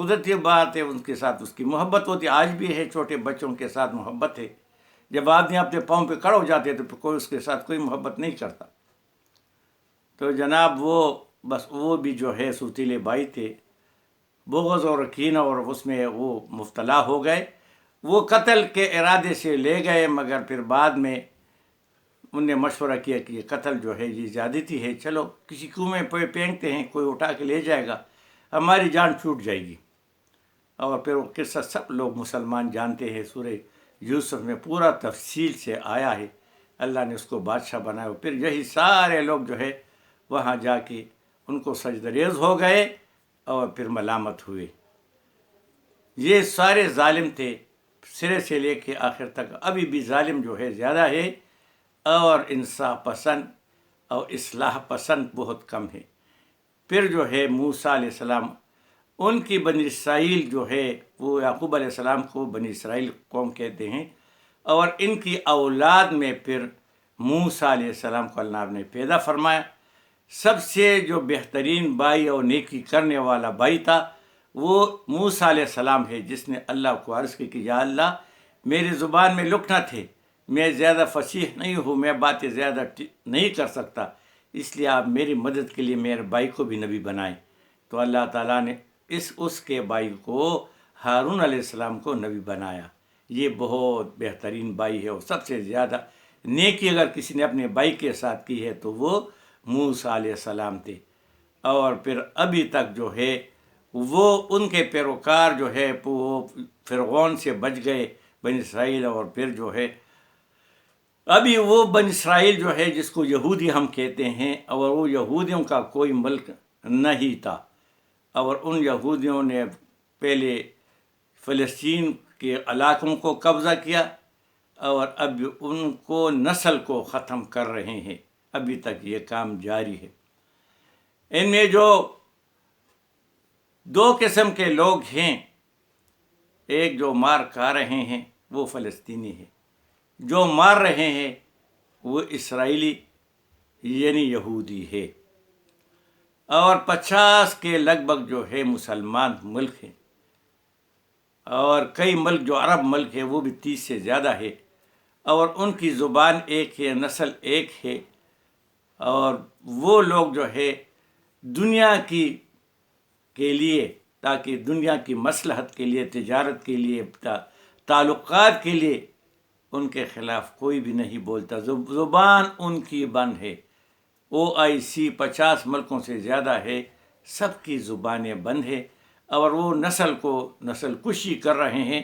قدرتی بات ہے، ان کے ساتھ اس کی محبت ہوتی ہے، آج بھی ہے، چھوٹے بچوں کے ساتھ محبت ہے۔ جب آدمی اپنے پاؤں پہ کھڑا ہو جاتے تو کوئی اس کے ساتھ کوئی محبت نہیں کرتا۔ تو جناب وہ بھی جو ہے سوتیلے بھائی تھے، بغض اور کینہ اور اس میں وہ مبتلا ہو گئے۔ وہ قتل کے ارادے سے لے گئے، مگر پھر بعد میں ان نے مشورہ کیا کہ یہ قتل جو ہے یہ زیادتی ہے، چلو کسی کنویں پہ پھینکتے ہیں، کوئی اٹھا کے لے جائے گا، ہماری جان چھوٹ جائے گی۔ اور پھر وہ قصہ سب لوگ مسلمان جانتے ہیں، سورہ یوسف میں پورا تفصیل سے آیا ہے۔ اللہ نے اس کو بادشاہ بنایا، پھر یہی سارے لوگ جو ہے وہاں جا کے ان کو سجدریز ہو گئے اور پھر ملامت ہوئے۔ یہ سارے ظالم تھے، سرے سے لے کے آخر تک۔ ابھی بھی ظالم جو ہے زیادہ ہے اور انصاف پسند اور اصلاح پسند بہت کم ہے۔ پھر جو ہے موسیٰ علیہ السلام، ان کی بنی اسرائیل جو ہے، وہ یعقوب علیہ السلام کو بنی اسرائیل قوم کہتے ہیں، اور ان کی اولاد میں پھر موسیٰ علیہ السلام کو اللہ نے پیدا فرمایا۔ سب سے جو بہترین بھائی اور نیکی کرنے والا بھائی تھا وہ موسیٰ علیہ السلام ہے، جس نے اللہ کو عرض کی کہ یا اللہ میری زبان میں لکھنا تھے، میں زیادہ فصیح نہیں ہوں، میں باتیں زیادہ نہیں کر سکتا، اس لیے آپ میری مدد کے لیے میرے بھائی کو بھی نبی بنائیں۔ تو اللہ تعالیٰ نے اس کے بھائی کو، ہارون علیہ السلام کو نبی بنایا۔ یہ بہت بہترین بھائی ہے، اور سب سے زیادہ نیکی اگر کسی نے اپنے بھائی کے ساتھ کی ہے تو وہ موسیٰ علیہ السلام تھے۔ اور پھر ابھی تک جو ہے وہ ان کے پیروکار جو ہے وہ فرعون سے بچ گئے بنی اسرائیل، اور پھر جو ہے ابھی وہ بنی اسرائیل جو ہے جس کو یہودی ہم کہتے ہیں، اور وہ یہودیوں کا کوئی ملک نہیں تھا، اور ان یہودیوں نے پہلے فلسطین کے علاقوں کو قبضہ کیا، اور اب ان کو نسل کو ختم کر رہے ہیں۔ ابھی تک یہ کام جاری ہے۔ ان میں جو دو قسم کے لوگ ہیں، ایک جو مار کھا رہے ہیں وہ فلسطینی ہے، جو مار رہے ہیں وہ اسرائیلی یعنی یہودی ہے، اور 50 کے لگ بھگ جو ہے مسلمان ملک ہیں، اور کئی ملک جو عرب ملک ہے وہ بھی 30 سے زیادہ ہے، اور ان کی زبان ایک ہے، نسل ایک ہے، اور وہ لوگ جو ہے دنیا کے لیے، تاکہ دنیا کی مصلحت کے لیے، تجارت کے لیے، تعلقات کے لیے ان کے خلاف کوئی بھی نہیں بولتا۔ زبان ان کی بند ہے۔ OIC 50 ملکوں سے زیادہ ہے، سب کی زبانیں بند ہے، اور وہ نسل کشی کر رہے ہیں،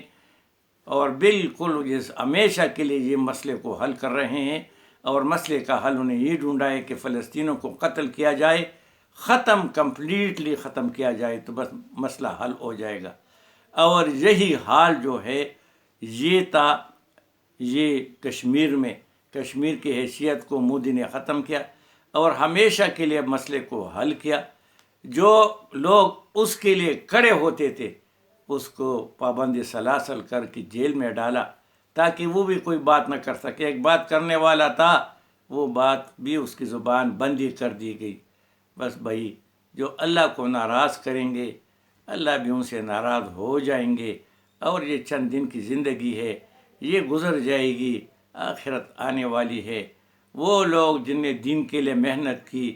اور بالکل ہمیشہ کے لیے یہ مسئلے کو حل کر رہے ہیں۔ اور مسئلے کا حل انہیں یہ ڈھونڈا ہے کہ فلسطینیوں کو قتل کیا جائے، کمپلیٹلی ختم کیا جائے، تو بس مسئلہ حل ہو جائے گا۔ اور یہی حال جو ہے یہ تھا، یہ کشمیر کی حیثیت کو مودی نے ختم کیا، اور ہمیشہ کے لیے مسئلے کو حل کیا۔ جو لوگ اس کے لیے کھڑے ہوتے تھے اس کو پابند سلاسل کر کے جیل میں ڈالا، تاکہ وہ بھی کوئی بات نہ کر سکے۔ ایک بات کرنے والا تھا، وہ بات بھی اس کی زبان بندی کر دی گئی۔ بس بھائی، جو اللہ کو ناراض کریں گے اللہ بھی ان سے ناراض ہو جائیں گے، اور یہ چند دن کی زندگی ہے، یہ گزر جائے گی، آخرت آنے والی ہے۔ وہ لوگ جن نے دین کے لیے محنت کی،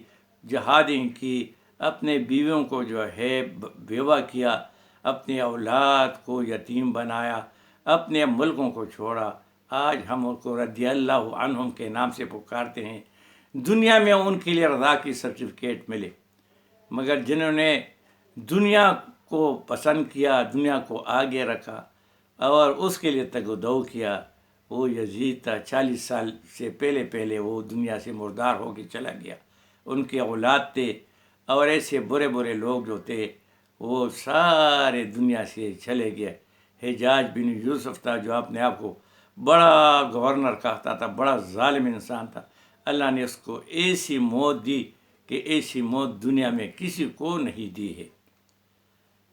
جہادیں کی، اپنے بیویوں کو جو ہے بیوہ کیا، اپنے اولاد کو یتیم بنایا، اپنے ملکوں کو چھوڑا، آج ہم ان کو رضی اللہ عنہم کے نام سے پکارتے ہیں۔ دنیا میں ان کے لیے رضا کی سرٹیفکیٹ ملے، مگر جنہوں نے دنیا کو پسند کیا، دنیا کو آگے رکھا اور اس کے لیے تگ و دو کیا، وہ یزید تھا۔ 40 سال سے پہلے وہ دنیا سے مردار ہو کے چلا گیا۔ ان کے اولاد تھے، اور ایسے برے لوگ جو تھے وہ سارے دنیا سے چلے گئے۔ حجاج بن یوسف تھا، جو اپنے آپ کو بڑا گورنر کہتا تھا، بڑا ظالم انسان تھا، اللہ نے اس کو ایسی موت دی کہ ایسی موت دنیا میں کسی کو نہیں دی ہے۔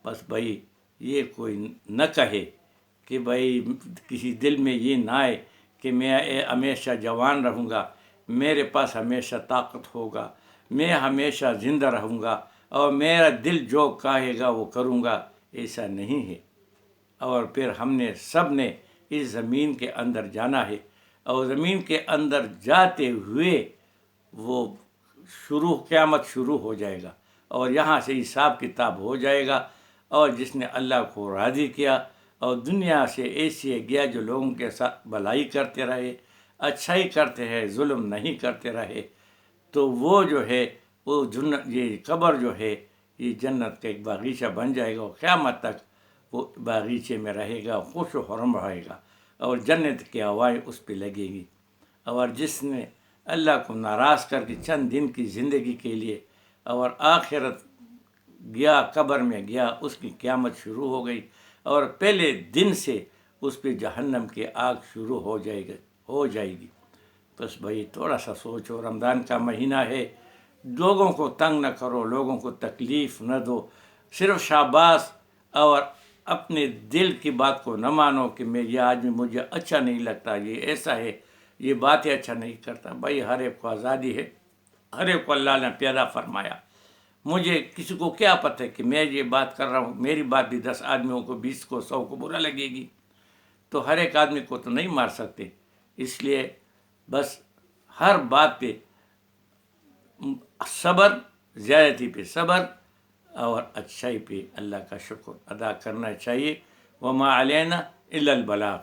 بس بھائی، یہ کوئی نہ کہے کہ بھائی کسی دل میں یہ نہ آئے کہ میں ہمیشہ جوان رہوں گا، میرے پاس ہمیشہ طاقت ہوگا، میں ہمیشہ زندہ رہوں گا، اور میرا دل جو کہے گا وہ کروں گا۔ ایسا نہیں ہے۔ اور پھر ہم نے سب نے اس زمین کے اندر جانا ہے، اور زمین کے اندر جاتے ہوئے وہ قیامت شروع ہو جائے گا، اور یہاں سے حساب کتاب ہو جائے گا۔ اور جس نے اللہ کو راضی کیا اور دنیا سے ایسے گیا جو لوگوں کے ساتھ بھلائی کرتے رہے، اچھائی کرتے ہیں، ظلم نہیں کرتے رہے، تو وہ جو ہے وہ یہ قبر جو ہے یہ جنت کا ایک باغیچہ بن جائے گا، اور قیامت تک وہ باغیچے میں رہے گا، خوش و خرم رہے گا، اور جنت کی ہوائیں اس پہ لگے گی۔ اور جس نے اللہ کو ناراض کر کے چند دن کی زندگی کے لیے اور آخرت گیا، قبر میں گیا، اس کی قیامت شروع ہو گئی، اور پہلے دن سے اس پہ جہنم کی آگ شروع ہو جائے گی۔ بس بھائی تھوڑا سا سوچو، رمضان کا مہینہ ہے، لوگوں کو تنگ نہ کرو، لوگوں کو تکلیف نہ دو، صرف شاباش، اور اپنے دل کی بات کو نہ مانو کہ یہ آدمی مجھے اچھا نہیں لگتا، یہ ایسا ہے، یہ باتیں اچھا نہیں کرتا۔ بھائی ہر ایک کو آزادی ہے، ہر ایک کو اللہ نے پیدا فرمایا۔ مجھے کسی کو کیا پتہ ہے کہ میں یہ بات کر رہا ہوں، میری بات بھی 10 آدمیوں کو، 20 کو، 100 کو برا لگے گی، تو ہر ایک آدمی کو تو نہیں مار سکتے۔ اس لیے بس ہر بات پہ صبر، زیادتی پہ صبر، اور اچھائی پہ اللہ کا شکر ادا کرنا چاہیے۔ وما علینا الا البلاغ۔